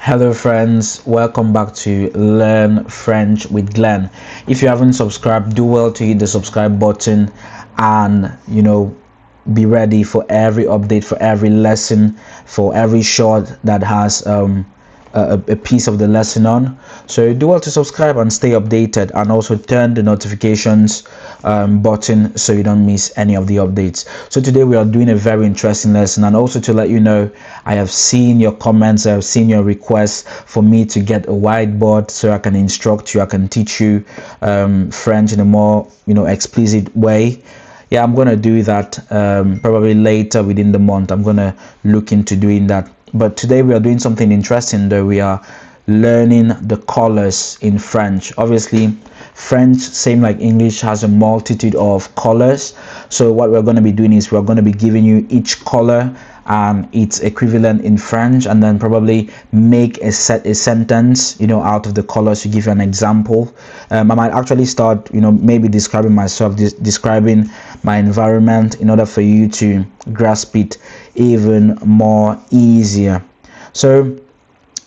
Hello friends, welcome back to Learn French with Glenn. If you haven't subscribed, do well to hit the subscribe button and be ready for every update, for every lesson, for every short that has a piece of the lesson on. So do well to subscribe and stay updated, and also turn the notifications button so you don't miss any of the updates. So today we are doing a very interesting lesson, and also to let you know, I have seen your comments, I have seen your requests for me to get a whiteboard so I can instruct you, I can teach you French in a more explicit way. Yeah, I'm gonna do that probably later within the month. I'm gonna look into doing that. But today we are doing something interesting, though. We are learning the colors in French. Obviously, French, same like English, has a multitude of colors. So what we're going to be doing is we're going to be giving you each color and its equivalent in French, and then probably make a sentence out of the colors to give you an example. I might actually start maybe describing myself, describing my environment, in order for you to grasp it even more easier. So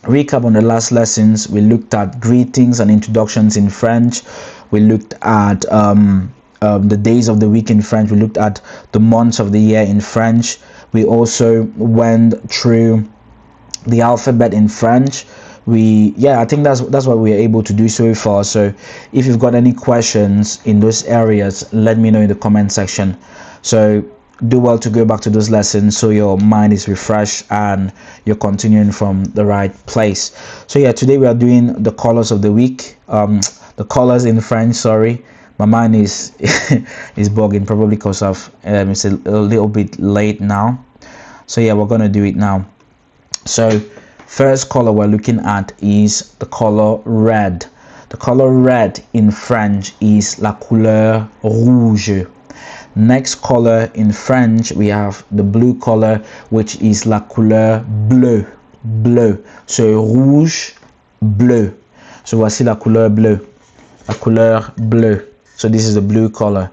recap on the last lessons: we looked at greetings and introductions in French, we looked at the days of the week in French, we looked at the months of the year in French. We also went through the alphabet in French. I think that's what we are able to do so far. So if you've got any questions in those areas, let me know in the comment section. So do well to go back to those lessons so your mind is refreshed and you're continuing from the right place. So yeah, today we are doing the colors of the week, the colors in French. Sorry, my mind is is bugging, probably because of it's a little bit late now. So yeah, we're gonna do it now. So first color we're looking at is the color red. The color red in French is la couleur rouge. Next color in French, we have the blue color, which is la couleur bleu. Bleu. So rouge, bleu. So voici la couleur bleu. La couleur bleu. So this is the blue color,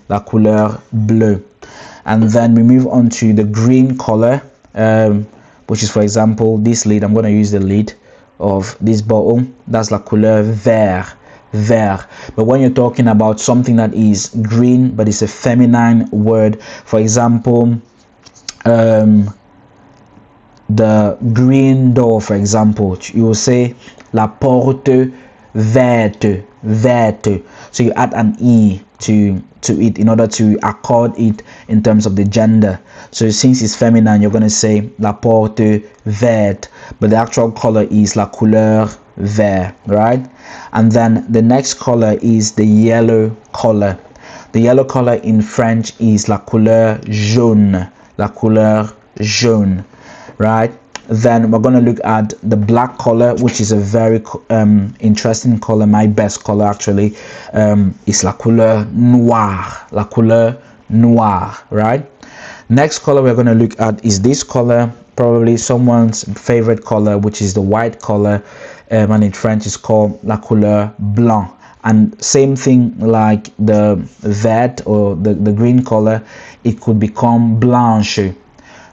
la couleur bleu. And then we move on to the green color, which is, for example, this lid. I'm going to use the lid of this bottle. That's la couleur vert. Vert. But when you're talking about something that is green but it's a feminine word, for example, the green door, for example, you will say la porte verte. Verte. So you add an e to it in order to accord it in terms of the gender. So since it's feminine, you're going to say la porte verte, but the actual color is la couleur vert, right? And then the next color is the yellow color. The yellow color in French is la couleur jaune. La couleur jaune, right? Then we're going to look at the black color, which is a very interesting color. My best color actually is la couleur noire. La couleur noire, right? Next color we're going to look at is this color, probably someone's favorite color, which is the white color, and in French is called la couleur blanc. And same thing like the vert or the green color, it could become blanche.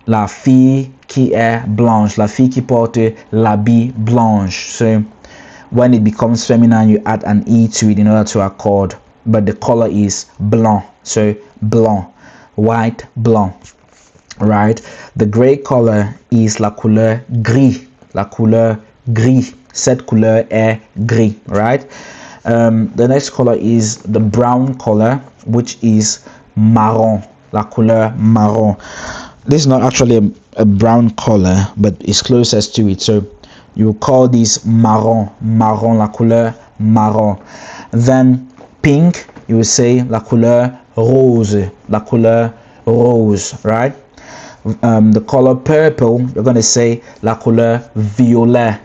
La fille qui est blanche, la fille qui porte l'habit blanche. So when it becomes feminine, you add an e to it in order to accord, but the color is blanc. So blanc, white, blanc, right? The gray color is la couleur gris. La couleur gris. Cette couleur est gris, right? The next color is the brown color, which is marron. La couleur marron. This is not actually a brown color, but it's closest to it. So you call this marron. Marron, la couleur marron. Then pink, you will say la couleur rose. La couleur rose, right? The color purple, you're going to say la couleur violet.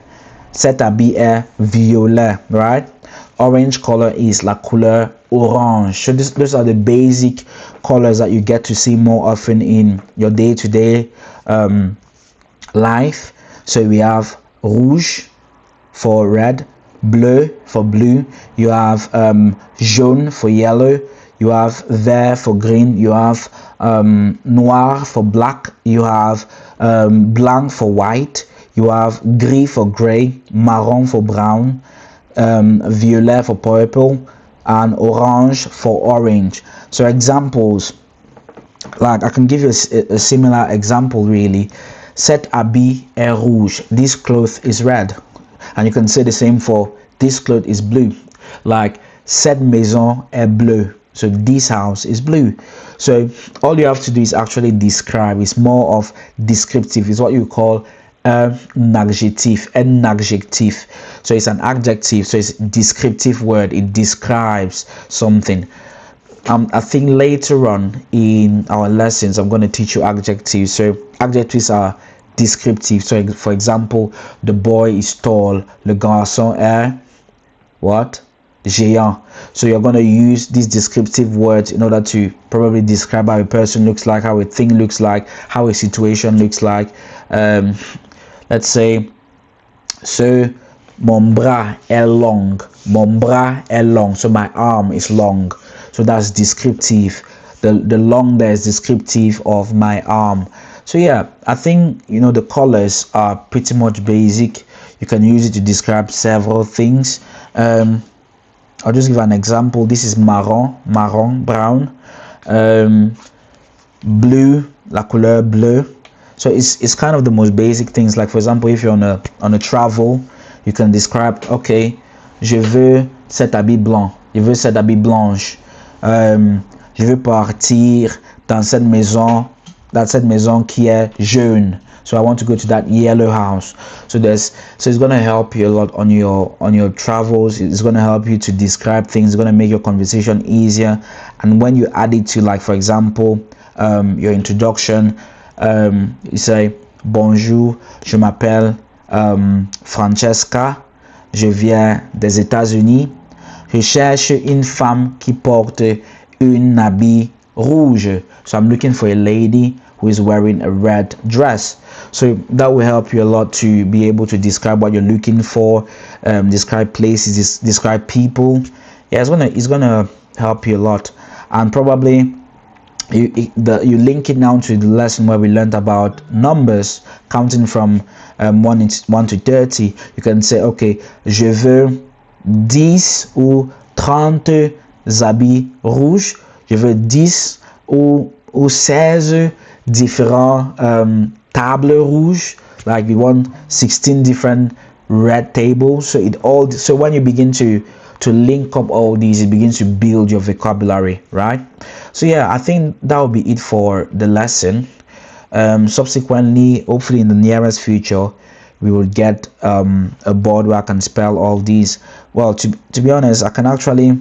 Cet habit est violet, right? Orange color is la couleur orange. So those are the basic colors that you get to see more often in your day-to-day life. So we have rouge for red, bleu for blue, you have jaune for yellow, you have vert for green, you have noir for black, you have blanc for white, You have gris for gray, marron for brown, violet for purple, and orange for orange. So examples, like I can give you a similar example really. Cet habit est rouge. This cloth is red. And you can say the same for this cloth is blue. Like cette maison est bleue. So this house is blue. So all you have to do is actually describe. It's more of descriptive. It's what you call an adjective. So it's an adjective. So it's a descriptive word. It describes something. I think later on in our lessons I'm going to teach you adjectives. So adjectives are descriptive. So for example, the boy is tall, le garçon est what? Géant. So you're going to use these descriptive words in order to probably describe how a person looks like, how a thing looks like, how a situation looks like. Let's say, so mon bras est long. Mon bras est long. So my arm is long. So that's descriptive. The long there is descriptive of my arm. So yeah, I think, you know, the colors are pretty much basic. You can use it to describe several things. I'll just give an example. This is marron, brown. Blue, la couleur bleu. So it's kind of the most basic things. Like for example, if you're on a travel, you can describe, okay, je veux cet habit blanc. Je veux cette habit blanche. Je veux partir dans cette maison qui est jaune. So I want to go to that yellow house. So it's going to help you a lot on your travels. It's going to help you to describe things. It's going to make your conversation easier. And when you add it to, like for example, your introduction, you say bonjour, je m'appelle Francesca, je viens des États-Unis. Je cherche une femme qui porte un habit rouge. So I'm looking for a lady who is wearing a red dress. So that will help you a lot to be able to describe what you're looking for, describe places, describe people. Yeah, it's gonna help you a lot. And probably you link it now to the lesson where we learned about numbers, counting from 1 to 30. You can say, okay, je veux 10 ou 30 habits rouges. Je veux 10 ou 16 différents tables rouges. Like we want 16 different red tables. So when you begin to link up all these, it begins to build your vocabulary, right? So yeah, I think that will be it for the lesson. Subsequently, hopefully in the nearest future, we will get a board where I can spell all these. Well, to be honest, I can actually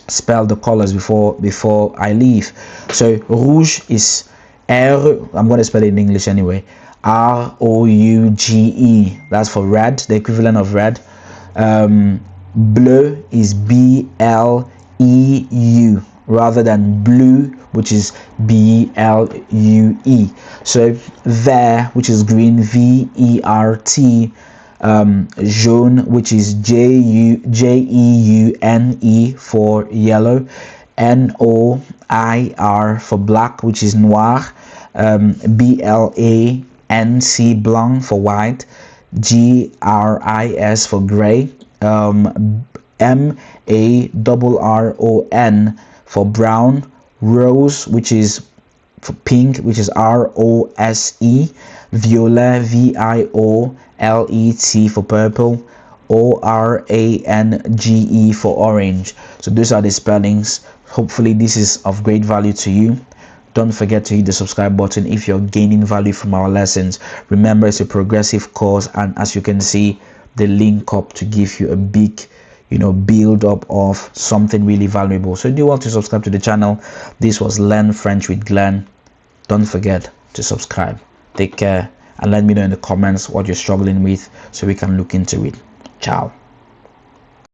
spell the colors before I leave. So rouge is R. I'm going to spell it in English anyway. R-O-U-G-E. That's for red, the equivalent of red. Bleu is B-L-E-U rather than blue, which is B-L-U-E. So vert, which is green, V-E-R-T. Jaune, which is J-E-U-N-E for yellow. N-O-I-R for black, which is noir. B-L-A-N-C, blanc for white. G-R-I-S for gray. M-A-R-R-O-N for brown. Rose, which is for pink, which is R-O-S-E. Violet, V-I-O-L-E-T for purple. O-R-A-N-G-E for orange. So those are the spellings. Hopefully this is of great value to you. Don't forget to hit the subscribe button if you're gaining value from our lessons. Remember, it's a progressive course, and as you can see, they link up to give you a big, build up of something really valuable. So do you want to subscribe to the channel? This was Learn French with Glenn. Don't forget to subscribe. Take care, and let me know in the comments what you're struggling with so we can look into it. Ciao.